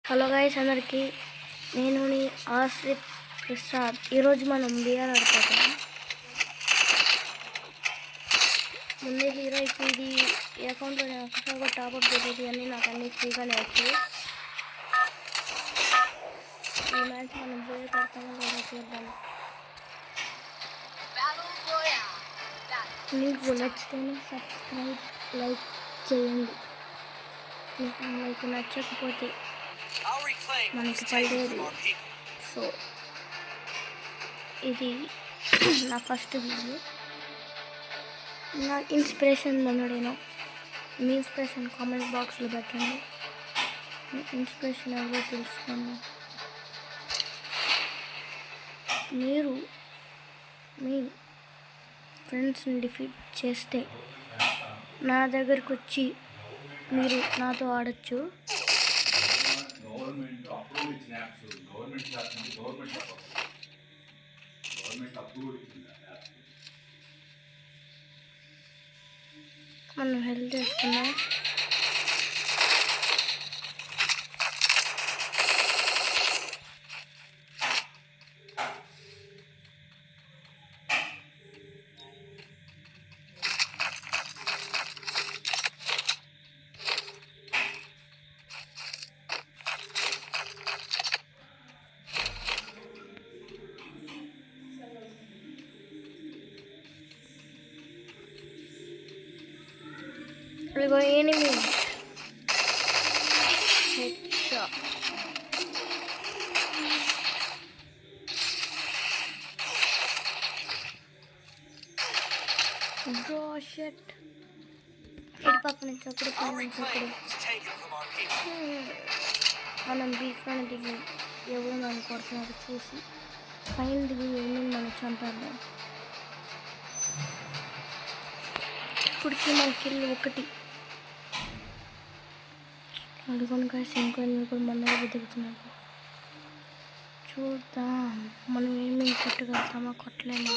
Hello guys అందరికీ, నేను మీ ఆశ్రిత్ ప్రసాద్. ఈరోజు మనం బిఆర్ ఆడుకుంటాం. ముందే హీరో ఇప్పుడు ఇది ఈ అకౌంట్లో నేను ఒకసారి టాప్అప్ చేసేది అన్నీ నాకు అన్నీ ఫ్రీగానే వచ్చాయి. ఈ మ్యాచ్ మనం పోయే కొడతామో లేదా చూద్దాం. మీకు నచ్చితేనే సబ్స్క్రైబ్ లైక్ చేయండి. లైక్ నచ్చకపోతే మనకి పడేది. సో ఇది నా ఫస్ట్ వీడియో. నా ఇన్స్పిరేషన్ అన్నాడేనో, మీ ఇన్స్పిరేషన్ కామెంట్ బాక్స్లో పెట్టండి. మీ ఇన్స్పిరేషన్ ఎవరో తెలుసుకోండి. మీరు మీ ఫ్రెండ్స్ని డిఫీట్ చేస్తే నా దగ్గరకు వచ్చి మీరు నాతో ఆడచ్చు. మనం హెల్ప్ చేసుకున్నాం. We're going enemy. Headshot. Bro, shit. ఇటు పక్క నుంచి ఒకటి పై నుంచి ఒకటి. మనం బీచ్లోనే దిగి ఎవరు మనం కొడుతున్నారు చూసి పైన దిగి ఎవరిని మనం చంపేద్దాం. ఇప్పటికీ మన కిల్ ఒకటి. అడుగుని కాసి ఇంకొన్ని కూడా మన దగ్గర దిగుతున్నారు. చూద్దాం మనం ఏమేమి కొట్టగలుగుతామో కొట్టలేము.